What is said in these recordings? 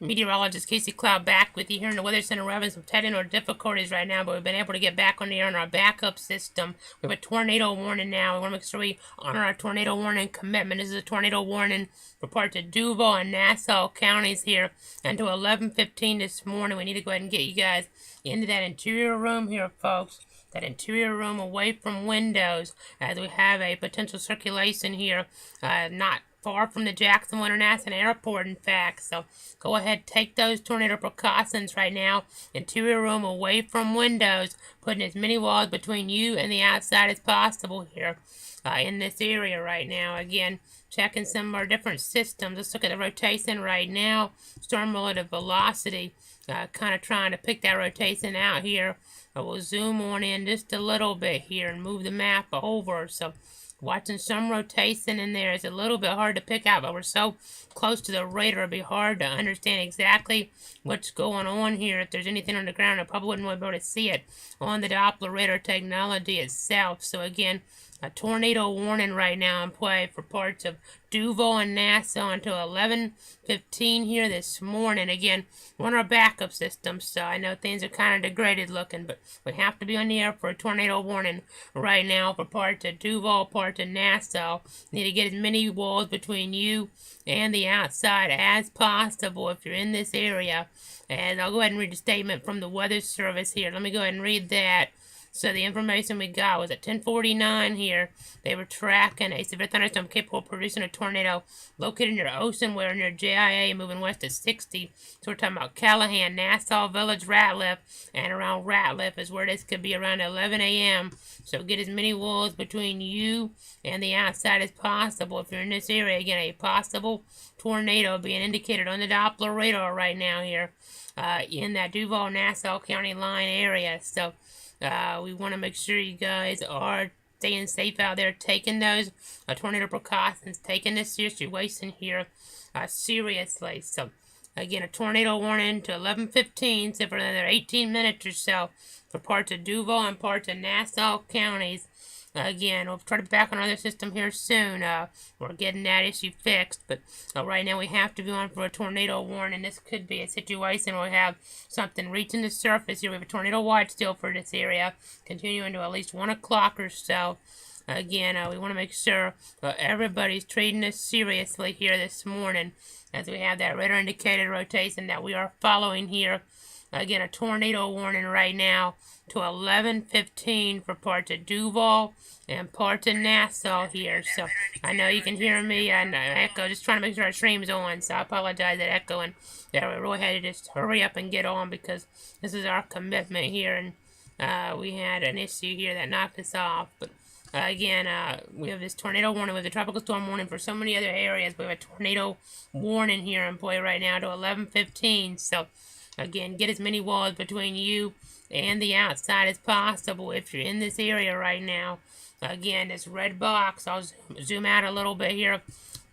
Meteorologist Casey Cloud back with you here in the Weather Center. We're having some technical difficulties right now, but we've been able to get back on the air on our backup system. We have a tornado warning now. We want to make sure we honor our tornado warning commitment. This is a tornado warning for parts of Duval and Nassau counties here until 11:15 this morning. We need to go ahead and get you guys into that interior room here, folks. That interior room away from windows, as we have a potential circulation here, not far from the Jacksonville International Airport, in fact. So go ahead, take those tornado precautions right now. Interior room away from windows, putting as many walls between you and the outside as possible here in this area right now. Again, checking some of our different systems. Let's look at the rotation right now. Storm relative velocity, kind of trying to pick that rotation out here. We'll zoom on in just a little bit here and move the map over. So watching some rotation in there is a little bit hard to pick out, but we're so close to the radar, it'll be hard to understand exactly what's going on here. If there's anything on the ground, I probably wouldn't be able to see it on the Doppler radar technology itself. So again, a tornado warning right now in play for parts of Duval and Nassau until 11:15 here this morning. Again, we're on our backup system, so I know things are kind of degraded looking, but we have to be on the air for a tornado warning right now for parts of Duval, parts of Nassau. Need to get as many walls between you and the outside as possible if you're in this area. And I'll go ahead and read the statement from the Weather Service here. Let me go ahead and read that. So the information we got was at 10:49 here. They were tracking a severe thunderstorm capable of producing a tornado located near Oceanware near JIA, moving west at 60. So we're talking about Callahan, Nassau Village, Ratliff, and around Ratliff is where this could be around 11 a.m. So get as many walls between you and the outside as possible. If you're in this area, again, a possible tornado being indicated on the Doppler radar right now here in that Duval-Nassau County line area. So we want to make sure you guys are staying safe out there, taking those tornado precautions, taking this situation here seriously. So, again, a tornado warning to 11:15, so for another 18 minutes or so for parts of Duval and parts of Nassau counties. Again, we'll try to be back on our other system here soon. We're getting that issue fixed, but right now we have to be on for a tornado warning. This could be a situation where we have something reaching the surface here. We have a tornado watch still for this area, continuing to at least 1 o'clock or so. Again, we want to make sure everybody's treating this seriously here this morning, as we have that radar indicated rotation that we are following here. Again, a tornado warning right now to 11:15 for parts of Duval and parts of Nassau here. So I know you can hear me and echo, just trying to make sure our stream's on. So I apologize that echoing. Yeah, we really had to just hurry up and get on because this is our commitment here, and we had an issue here that knocked us off. But again, we have this tornado warning with a tropical storm warning for so many other areas. We have a tornado warning here in play right now to 11:15. So again, get as many walls between you and the outside as possible if you're in this area right now. Again, this red box, I'll zoom out a little bit here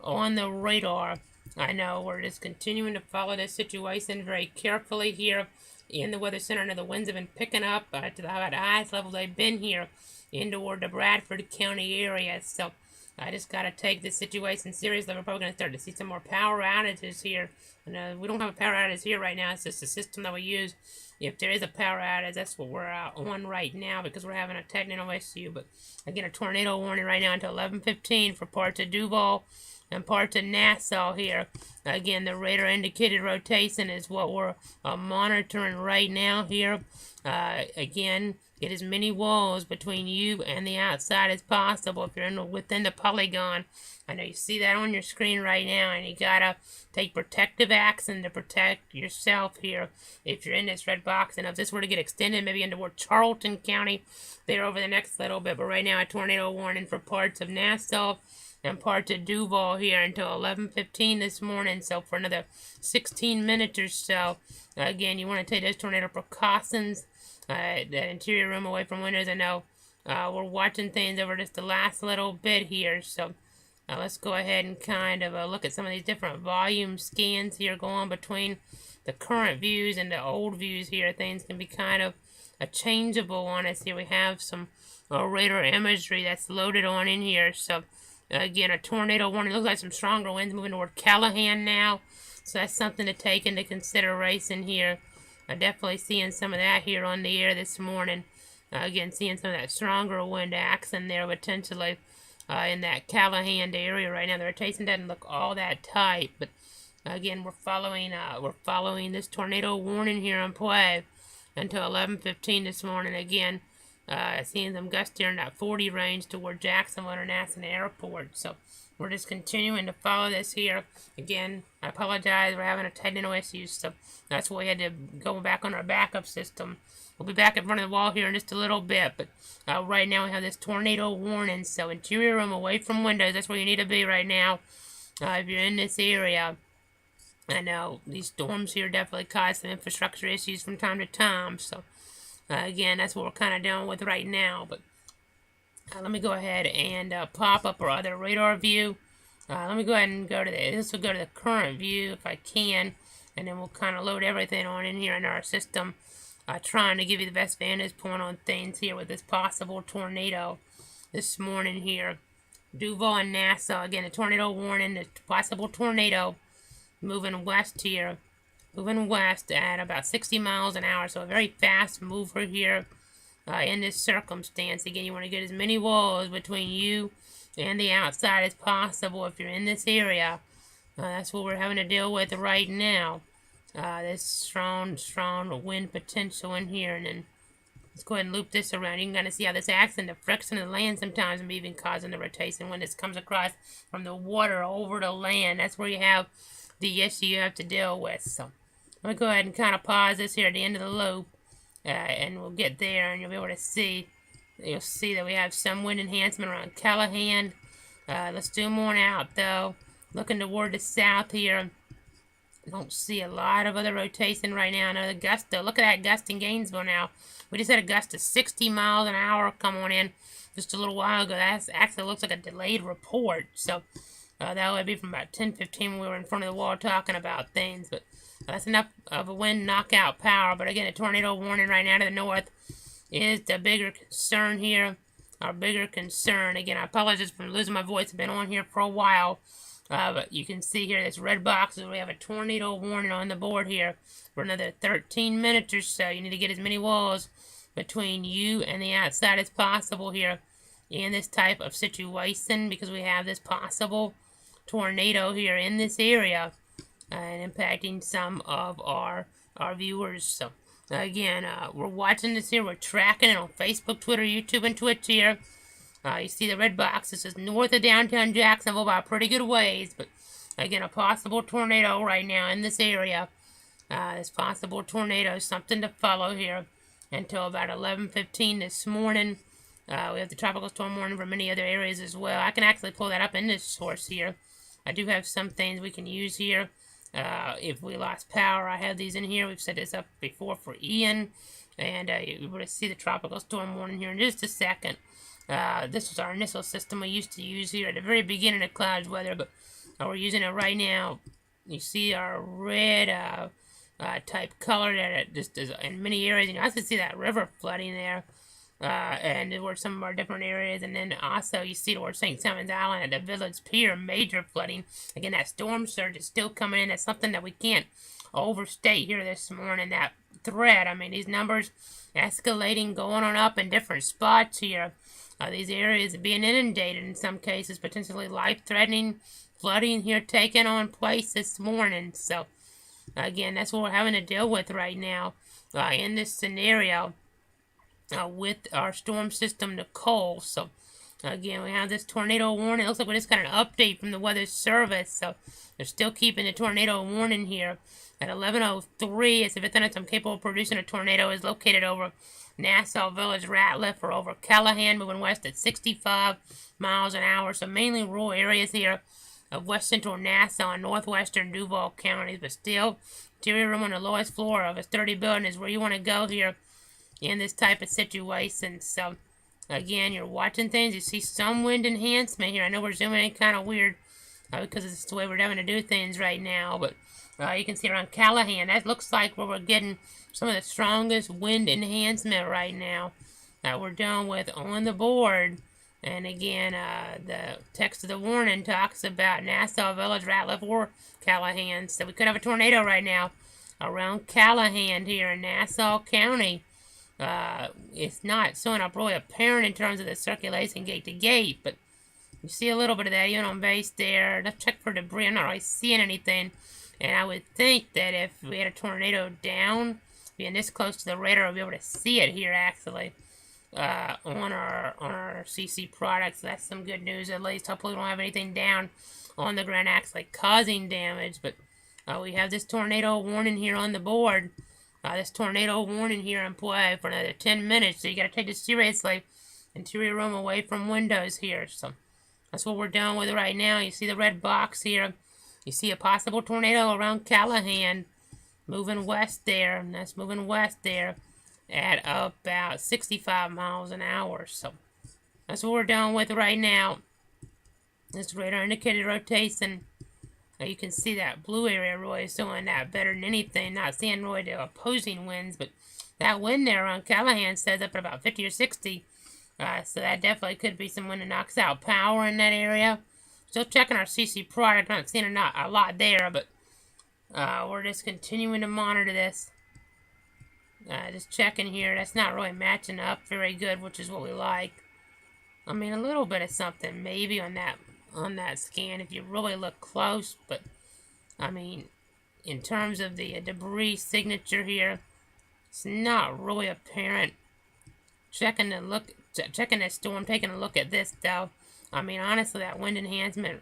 on the radar. I know we're just continuing to follow this situation very carefully here in the Weather Center. I know the winds have been picking up to the highest level they've been here in toward the Bradford County area. So I just got to take this situation seriously. We're probably going to start to see some more power outages here. And, we don't have a power outage here right now. It's just the system that we use. If there is a power outage, that's what we're on right now because we're having a technical issue. But again, a tornado warning right now until 11:15 for parts of Duval and parts of Nassau here. Again, the radar indicated rotation is what we're monitoring right now here. Again, get as many walls between you and the outside as possible if you're within the polygon. I know you see that on your screen right now, and you gotta take protective action to protect yourself here if you're in this red box. And if this were to get extended maybe into Charlton County there over the next little bit, but right now a tornado warning for parts of Nassau and parts of Duval here until 11:15 this morning. So for another 16 minutes or so. Again, you want to take those tornado precautions. That interior room away from windows. I know we're watching things over just the last little bit here. So let's go ahead and kind of look at some of these different volume scans here going between the current views and the old views here. Things can be kind of changeable on us here. We have some radar imagery that's loaded on in here. So again, a tornado warning. Looks like some stronger winds moving toward Callahan now. So that's something to take into consideration here. Definitely seeing some of that here on the air this morning. Again, seeing some of that stronger wind action there potentially in that Callahan area right now. The rotation doesn't look all that tight, but again, we're following this tornado warning here in play until 11:15 this morning. Again, seeing them gusts here in that 40 range toward Jacksonville International Airport. So we're just continuing to follow this here. Again, I apologize. We're having a technical issues, so that's why we had to go back on our backup system. We'll be back in front of the wall here in just a little bit, but right now we have this tornado warning. So interior room, away from windows, that's where you need to be right now if you're in this area. I know these storms here definitely cause some infrastructure issues from time to time. So again, that's what we're kind of dealing with right now. But let me go ahead and pop up our other radar view. Let me go ahead and go to this will go to the current view if I can, and then we'll kind of load everything on in here in our system, trying to give you the best vantage point on things here with this possible tornado this morning here. Duval and Nassau, again, a tornado warning, the possible tornado moving west here, moving west at about 60 miles an hour, so a very fast mover here. In this circumstance, again, you want to get as many walls between you and the outside as possible if you're in this area. That's what we're having to deal with right now. This strong wind potential in here, and then let's go ahead and loop this around. You can kind of see how this acts in the friction of the land sometimes, and even causing the rotation when this comes across from the water over the land. That's where you have the issue you have to deal with. So I'm going to go ahead and kind of pause this here at the end of the loop. And we'll get there, and you'll be able to see. You'll see that we have some wind enhancement around Callahan. Let's zoom on out, though. Looking toward the south here. Don't see a lot of other rotation right now. Another gust, though. Look at that gust in Gainesville now. We just had a gust of 60 miles an hour come on in just a little while ago. That actually looks like a delayed report. So that would be from about 10:15 when we were in front of the wall talking about things. But that's enough of a wind knockout power. But again, a tornado warning right now to the north is the bigger concern here. Our bigger concern. Again, I apologize for losing my voice. I've been on here for a while. But you can see here this red box. We have a tornado warning on the board here for another 13 minutes or so. You need to get as many walls between you and the outside as possible here in this type of situation, because we have this possible tornado here in this area. And impacting some of our viewers. So again, we're watching this here. We're tracking it on Facebook, Twitter, YouTube, and Twitch here. You see the red box. This is north of downtown Jacksonville by a pretty good ways. But again, a possible tornado right now in this area. This possible tornado is something to follow here until about 11:15 this morning. We have the tropical storm warning for many other areas as well. I can actually pull that up in this source here. I do have some things we can use here. If we lost power, I have these in here. We've set this up before for Ian, and you're able to see the tropical storm warning here in just a second. This was our initial system we used to use here at the very beginning of clouds weather, but we're using it right now. You see our red type color that it just is in many areas. You can also see that river flooding there. And there were some of our different areas, and then also you see towards St. Simon's Island at the Village Pier, major flooding. Again, that storm surge is still coming in. That's something that we can't overstate here this morning, that threat. I mean, these numbers escalating, going on up in different spots here. These areas being inundated in some cases, potentially life-threatening flooding here taking on place this morning. So, again, that's what we're having to deal with right now in this scenario. With our storm system Nicole. So again, we have this tornado warning. It looks like we just got an update from the Weather Service. So they're still keeping the tornado warning here at 11:03. It's a thunderstorm capable of producing a tornado is located over Nassau Village, Ratliff, or over Callahan, moving west at 65 miles an hour. So mainly rural areas here of west central Nassau and northwestern Duval counties. But still, interior room on the lowest floor of a sturdy building is where you want to go here in this type of situation. So again, you're watching things. You see some wind enhancement here. I know we're zooming in kind of weird because it's the way we're having to do things right now. But you can see around Callahan, that looks like where we're getting some of the strongest wind enhancement right now that we're dealing with on the board. And again, the text of the warning talks about Nassau Village, Ratliff, or Callahan. So we could have a tornado right now around Callahan here in Nassau County. It's not showing up really apparent in terms of the circulation gate to gate, but you see a little bit of that even on base there. Let's check for debris. I'm not really seeing anything. And I would think that if we had a tornado down, being this close to the radar, we'll be able to see it here actually. On our CC products. That's some good news at least. Hopefully we don't have anything down on the ground actually causing damage, but we have this tornado warning here on the board. This tornado warning here in play for another 10 minutes, so you gotta take this seriously. Interior room away from windows here, so that's what we're dealing with right now. You see the red box here. You see a possible tornado around Callahan moving west there, and that's moving west there at about 65 miles an hour. So that's what we're dealing with right now. This radar indicated rotation. Now you can see that blue area really is showing that better than anything. Not seeing really the opposing winds, but that wind there on Callahan says up at about 50 or 60. So that definitely could be some wind that knocks out power in that area. Still checking our CC product. Not seeing a lot there, but we're just continuing to monitor this. Just checking here. That's not really matching up very good, which is what we like. I mean, a little bit of something maybe on that scan if you really look close, but I mean, in terms of the debris signature here, it's not really apparent. Checking the storm, taking a look at this though. I mean, honestly, that wind enhancement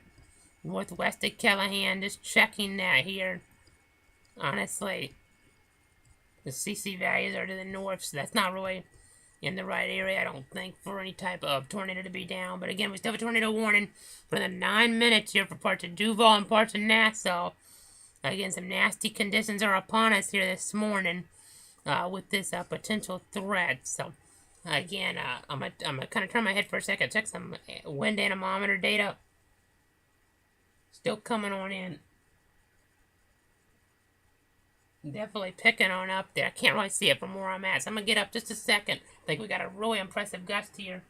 northwest of Callahan, just checking that here. Honestly, the CC values are to the north, so that's not really in the right area, I don't think, for any type of tornado to be down. But again, we still have a tornado warning for the 9 minutes here for parts of Duval and parts of Nassau. Again, some nasty conditions are upon us here this morning with this potential threat. So, again, I'm gonna kind of turn my head for a second, check some wind anemometer data. Still coming on in. Definitely picking on up there. I can't really see it from where I'm at, so I'm going to get up just a second. I think we got a really impressive gust here.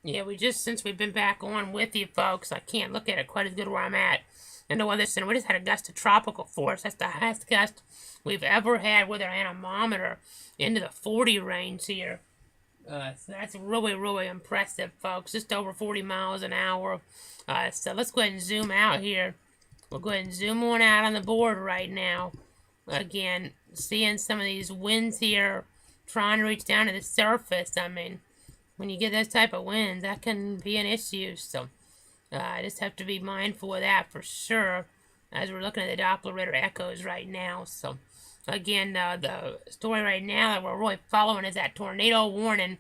Yeah, since we've been back on with you folks, I can't look at it quite as good where I'm at. In the weather center, we just had a gust of tropical force. That's the highest gust we've ever had with our anemometer into the 40 range here. So that's really, really impressive, folks. Just over 40 miles an hour. So let's go ahead and zoom out here. We'll go ahead and zoom on out on the board right now. Again, seeing some of these winds here, trying to reach down to the surface. I mean, when you get those type of winds, that can be an issue. So, I just have to be mindful of that for sure, as we're looking at the Doppler radar echoes right now. So, again, the story right now that we're really following is that tornado warning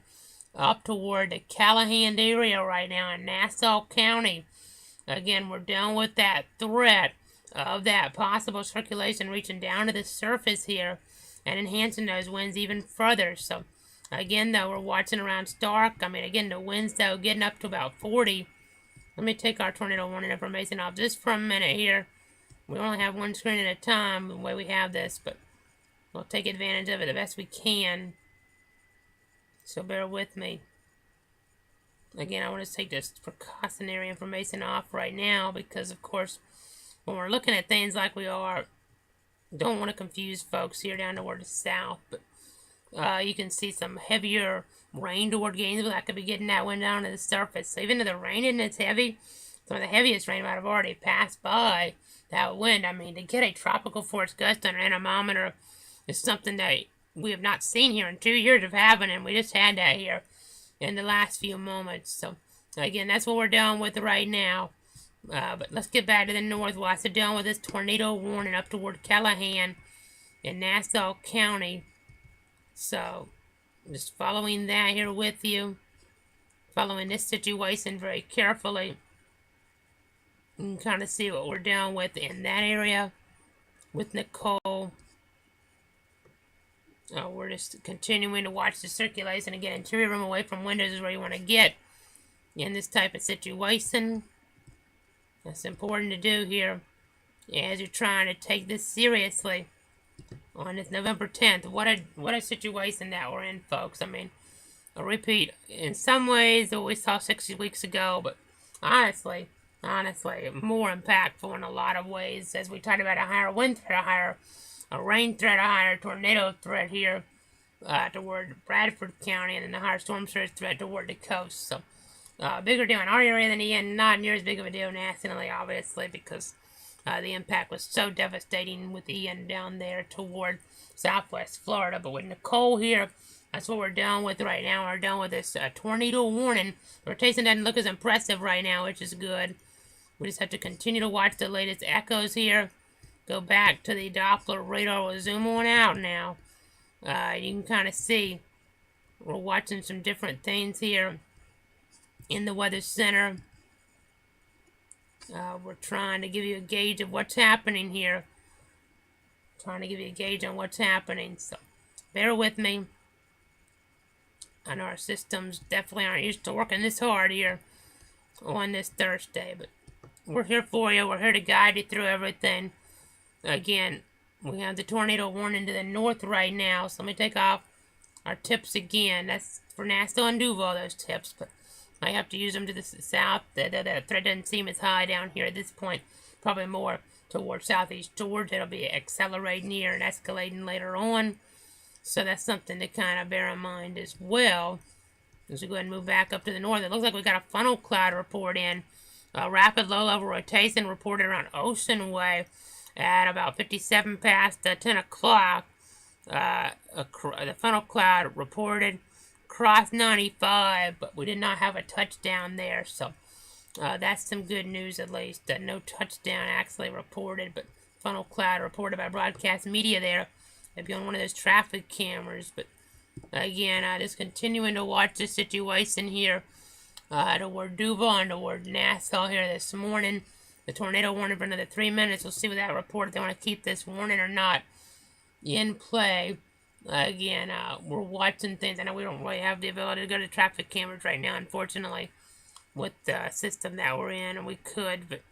up toward the Callahan area right now in Nassau County. Again, we're dealing with that threat of that possible circulation reaching down to the surface here and enhancing those winds even further. So, again, though, we're watching around Stark. I mean, again, the winds, though, getting up to about 40. Let me take our tornado warning information off just for a minute here. We only have one screen at a time the way we have this, but we'll take advantage of it the best we can. So bear with me. Again, I want to take this precautionary information off right now because, of course, when we're looking at things like we are, don't want to confuse folks here down toward the south. But you can see some heavier rain toward Gainesville. That could be getting that wind down to the surface. So even though the rain isn't as heavy, some of the heaviest rain might have already passed by that wind. I mean, to get a tropical force gust on an anemometer is something that we have not seen here in 2 years of having, and we just had that here in the last few moments. So, again, that's what we're dealing with right now. But let's get back to the northwest. We're dealing with this tornado warning up toward Callahan in Nassau County. So, just following that here with you. Following this situation very carefully. You can kind of see what we're dealing with in that area with Nicole. We're just continuing to watch the circulation. Again, interior room away from windows is where you want to get in this type of situation. That's important to do here as you're trying to take this seriously on this November 10th. What a situation that we're in, folks. I mean, a repeat in some ways that we saw 60 weeks ago, but honestly, more impactful in a lot of ways, as we talked about a higher wind threat, a rain threat, a higher tornado threat here toward Bradford County, and then the higher storm surge threat toward the coast. So, bigger deal in our area than the end, not near as big of a deal nationally, obviously, because the impact was so devastating with Ian down there toward southwest Florida. But with Nicole here, that's what we're dealing with right now. We're dealing with this tornado warning. Rotation doesn't look as impressive right now, which is good. We just have to continue to watch the latest echoes here. Go back to the Doppler radar. We'll zoom on out now. You can kind of see we're watching some different things here in the Weather Center. We're trying to give you a gauge of what's happening here. Trying to give you a gauge on what's happening. So bear with me. I know our systems definitely aren't used to working this hard here on this Thursday, but we're here for you. We're here to guide you through everything. Again, we have the tornado warning to the north right now, so let me take off our tips again. That's for Nassau and Duval, those tips, but I have to use them to the south. The threat doesn't seem as high down here at this point. Probably more towards southeast Georgia. It'll be accelerating here and escalating later on. So that's something to kind of bear in mind as well. As we go ahead and move back up to the north, it looks like we got a funnel cloud report in. A rapid low-level rotation reported around Ocean Way at about 57 past 10 o'clock. The funnel cloud reported across 95, but we did not have a touchdown there, so that's some good news at least. No touchdown actually reported, but funnel cloud reported by broadcast media there. Maybe on one of those traffic cameras, but again, just continuing to watch the situation here toward Duval and toward Nassau here this morning. The tornado warning for another 3 minutes. We'll see with that report if they want to keep this warning or not in play. Again, we're watching things. I know we don't really have the ability to go to traffic cameras right now, unfortunately, with the system that we're in, and we could, but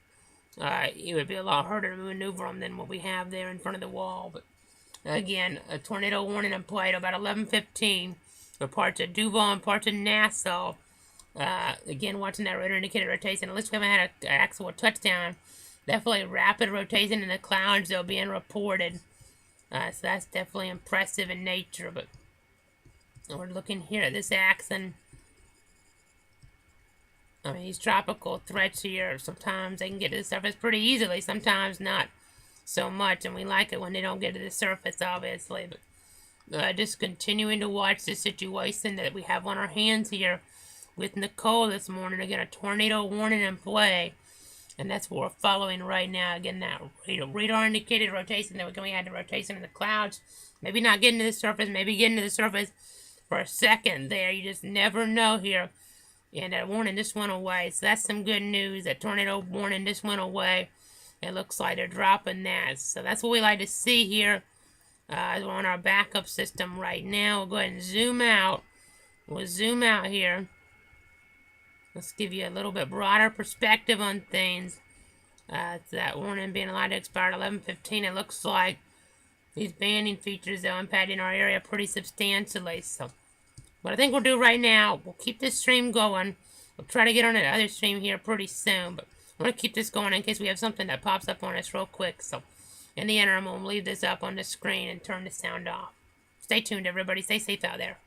it would be a lot harder to maneuver them than what we have there in front of the wall. But again, a tornado warning in play at about 11:15 for parts of Duval and parts of Nassau. Again, watching that radar indicated rotation. At least we haven't had an actual touchdown. Definitely rapid rotation in the clouds, though, being reported. So that's definitely impressive in nature. But we're looking here at this axon. I mean, these tropical threats here, sometimes they can get to the surface pretty easily. Sometimes not so much. And we like it when they don't get to the surface, obviously. But just continuing to watch the situation that we have on our hands here with Nicole this morning. Again, a tornado warning in play. And that's what we're following right now. Again, that radar indicated rotation that we had the rotation in the clouds. Maybe not getting to the surface, maybe getting to the surface for a second there. You just never know here. And that warning just went away. So that's some good news. That tornado warning just went away. It looks like they're dropping that. So that's what we like to see here. We're on our backup system right now. We'll go ahead and zoom out. We'll zoom out here. Let's give you a little bit broader perspective on things. That warning being allowed to expire at 11:15. It looks like these banding features are impacting our area pretty substantially. So what I think we'll do right now, we'll keep this stream going. We'll try to get on another stream here pretty soon. But I want to keep this going in case we have something that pops up on us real quick. So in the interim, we'll leave this up on the screen and turn the sound off. Stay tuned, everybody. Stay safe out there.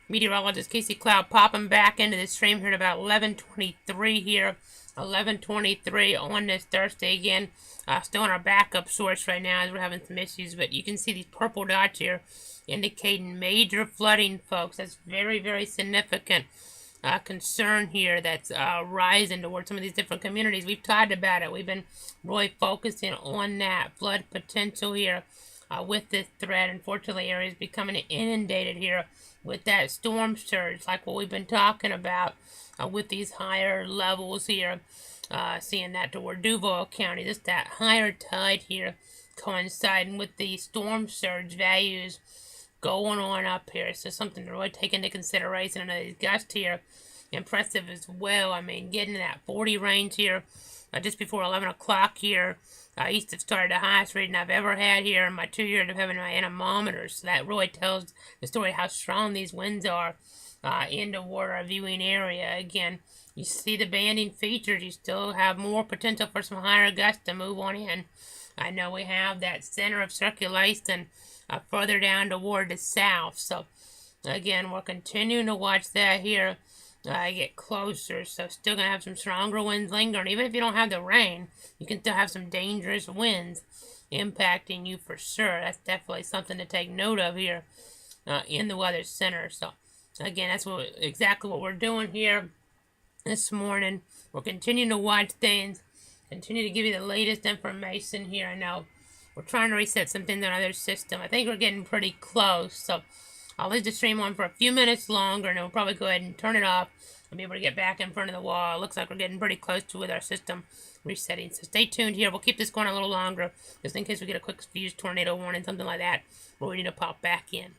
Meteorologist Casey Cloud popping back into the stream here at about 11:23 here. 11:23 on this Thursday again. Still on our backup source right now as we're having some issues, but you can see these purple dots here indicating major flooding, folks. That's very, very significant concern here that's rising towards some of these different communities. We've talked about it. We've been really focusing on that flood potential here with this threat. Unfortunately, areas becoming inundated here with that storm surge, like what we've been talking about with these higher levels here. Seeing that toward Duval County, just that higher tide here coinciding with the storm surge values going on up here. So something to really take into consideration. And these gusts here, impressive as well. I mean, getting that 40 range here just before 11 o'clock here. East have started the highest reading I've ever had here in my 2 years of having my anemometer. So that really tells the story how strong these winds are into our viewing area. Again, you see the banding features. You still have more potential for some higher gusts to move on in. I know we have that center of circulation further down toward the south. So, again, we're continuing to watch that here get closer. So, still going to have some stronger winds lingering. Even if you don't have the rain, you can still have some dangerous winds impacting you for sure. That's definitely something to take note of here in the Weather Center. So, again, that's exactly what we're doing here this morning. We're continuing to watch things. Continue to give you the latest information here. I know we're trying to reset some things on our system. I think we're getting pretty close. So I'll leave the stream on for a few minutes longer, and then we'll probably go ahead and turn it off and be able to get back in front of the wall. It looks like we're getting pretty close to with our system resetting. So stay tuned here. We'll keep this going a little longer, just in case we get a quick fuse tornado warning, something like that, where we need to pop back in.